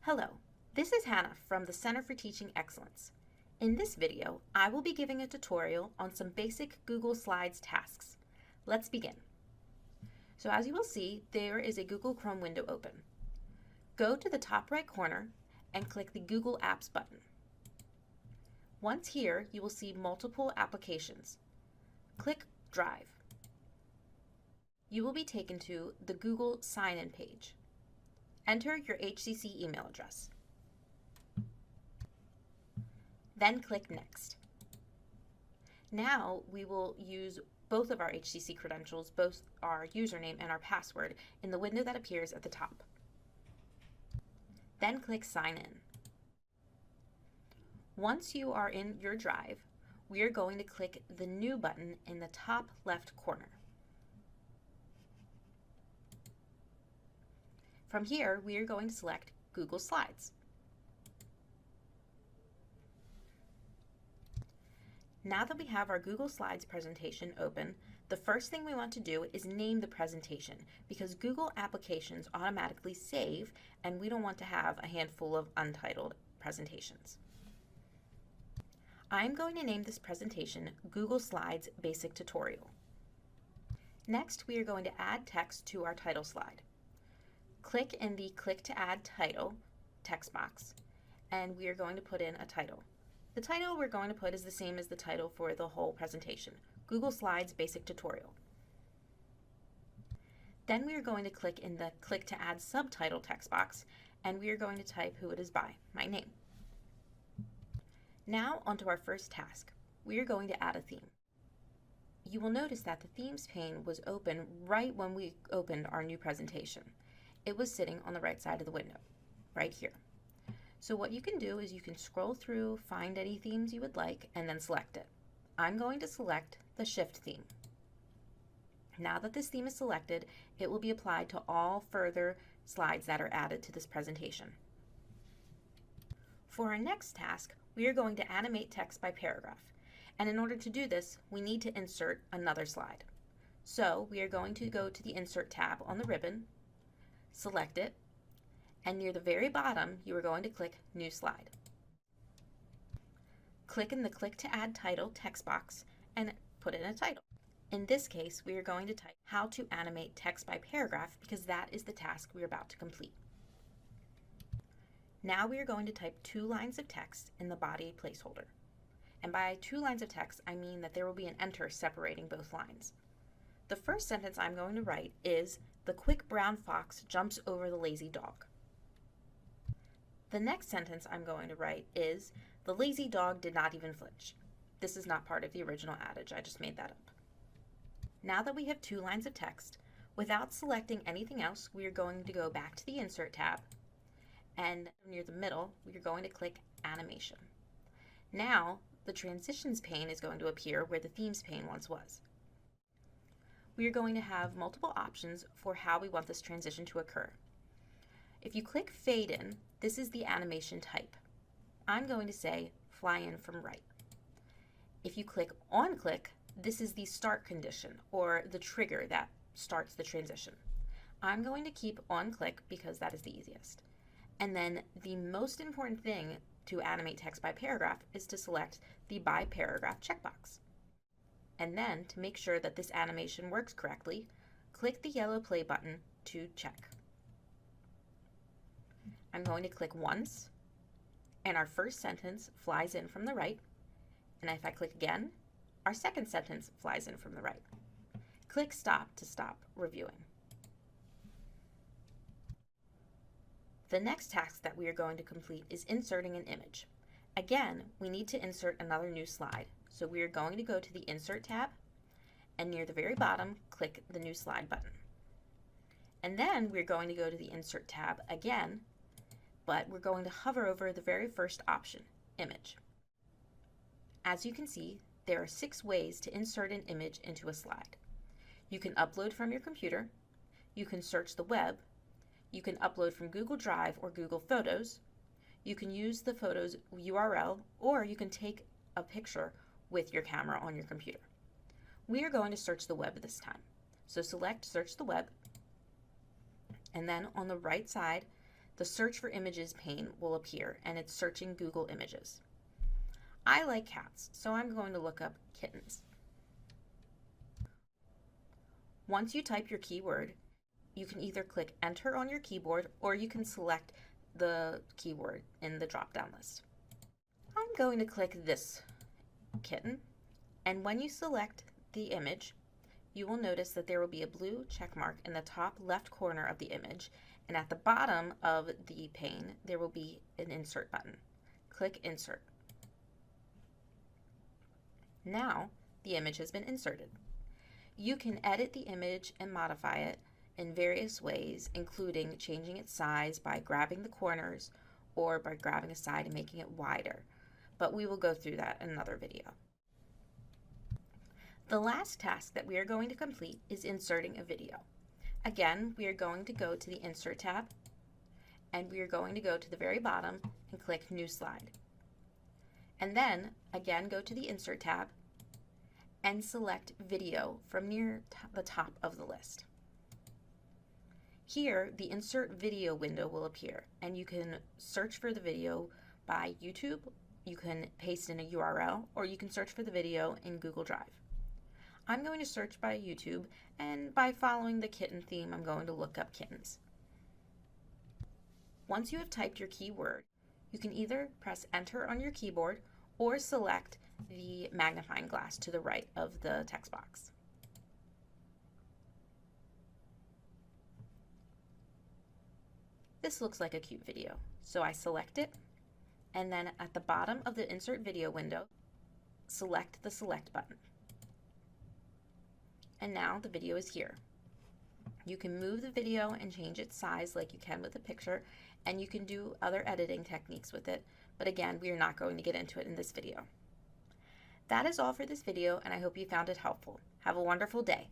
Hello, this is Hannah from the Center for Teaching Excellence. In this video, I will be giving a tutorial on some basic Google Slides tasks. Let's begin. So as you will see, there is a Google Chrome window open. Go to the top right corner and click the Google Apps button. Once here, you will see multiple applications. Click Drive. You will be taken to the Google Sign-In page. Enter your HCC email address. Then click Next. Now we will use both of our HCC credentials, both our username and our password, in the window that appears at the top. Then click Sign In. Once you are in your Drive, we are going to click the New button in the top left corner. From here, we are going to select Google Slides. Now that we have our Google Slides presentation open, the first thing we want to do is name the presentation because Google applications automatically save and we don't want to have a handful of untitled presentations. I'm going to name this presentation Google Slides Basic Tutorial. Next, we are going to add text to our title slide. Click in the Click to Add Title text box, and we are going to put in a title. The title we're going to put is the same as the title for the whole presentation, Google Slides Basic Tutorial. Then we are going to click in the Click to Add Subtitle text box, and we are going to type who it is by, my name. Now onto our first task. We are going to add a theme. You will notice that the Themes pane was open right when we opened our new presentation. It was sitting on the right side of the window, right here. So what you can do is you can scroll through, find any themes you would like, and then select it. I'm going to select the Shift theme. Now that this theme is selected, it will be applied to all further slides that are added to this presentation. For our next task, we are going to animate text by paragraph. And in order to do this, we need to insert another slide. So we are going to go to the Insert tab on the ribbon, select it, and near the very bottom, you are going to click New Slide. Click in the Click to Add Title text box and put in a title. In this case, we are going to type How to Animate Text by Paragraph because that is the task we are about to complete. Now we are going to type 2 lines of text in the body placeholder. And by 2 lines of text, I mean that there will be an enter separating both lines. The first sentence I'm going to write is, "The quick brown fox jumps over the lazy dog." The next sentence I'm going to write is, "The lazy dog did not even flinch." This is not part of the original adage, I just made that up. Now that we have 2 lines of text, without selecting anything else, we are going to go back to the Insert tab, and near the middle, we are going to click Animation. Now, the Transitions pane is going to appear where the Themes pane once was. We are going to have multiple options for how we want this transition to occur. If you click Fade In, this is the animation type. I'm going to say Fly In from right. If you click On Click, this is the start condition or the trigger that starts the transition. I'm going to keep On Click because that is the easiest. And then the most important thing to animate text by paragraph is to select the By Paragraph checkbox. And then, to make sure that this animation works correctly, click the yellow play button to check. I'm going to click once, and our first sentence flies in from the right, and if I click again, our second sentence flies in from the right. Click Stop to stop reviewing. The next task that we are going to complete is inserting an image. Again, we need to insert another new slide. So we are going to go to the Insert tab, and near the very bottom, click the New Slide button. And then we're going to go to the Insert tab again, but we're going to hover over the very first option, Image. As you can see, there are 6 ways to insert an image into a slide. You can upload from your computer, you can search the web, you can upload from Google Drive or Google Photos, you can use the photo's URL, or you can take a picture with your camera on your computer. We are going to search the web this time. So select Search the Web, and then on the right side the Search for Images pane will appear, and it's searching Google Images. I like cats, so I'm going to look up kittens. Once you type your keyword, you can either click Enter on your keyboard or you can select the keyword in the drop-down list. I'm going to click this kitten, and when you select the image, you will notice that there will be a blue check mark in the top left corner of the image, and at the bottom of the pane, there will be an Insert button. Click Insert. Now, the image has been inserted. You can edit the image and modify it in various ways, including changing its size by grabbing the corners or by grabbing a side and making it wider, but we will go through that in another video. The last task that we are going to complete is inserting a video. Again, we are going to go to the Insert tab, and we are going to go to the very bottom and click New Slide. And then, again, go to the Insert tab and select Video from near the top of the list. Here, the Insert Video window will appear, and you can search for the video by YouTube, you can paste in a URL, or you can search for the video in Google Drive. I'm going to search by YouTube, and by following the kitten theme, I'm going to look up kittens. Once you have typed your keyword, you can either press Enter on your keyboard or select the magnifying glass to the right of the text box. This looks like a cute video, so I select it, and then at the bottom of the Insert Video window, select the Select button. And now the video is here. You can move the video and change its size like you can with a picture, and you can do other editing techniques with it, but again, we are not going to get into it in this video. That is all for this video, and I hope you found it helpful. Have a wonderful day.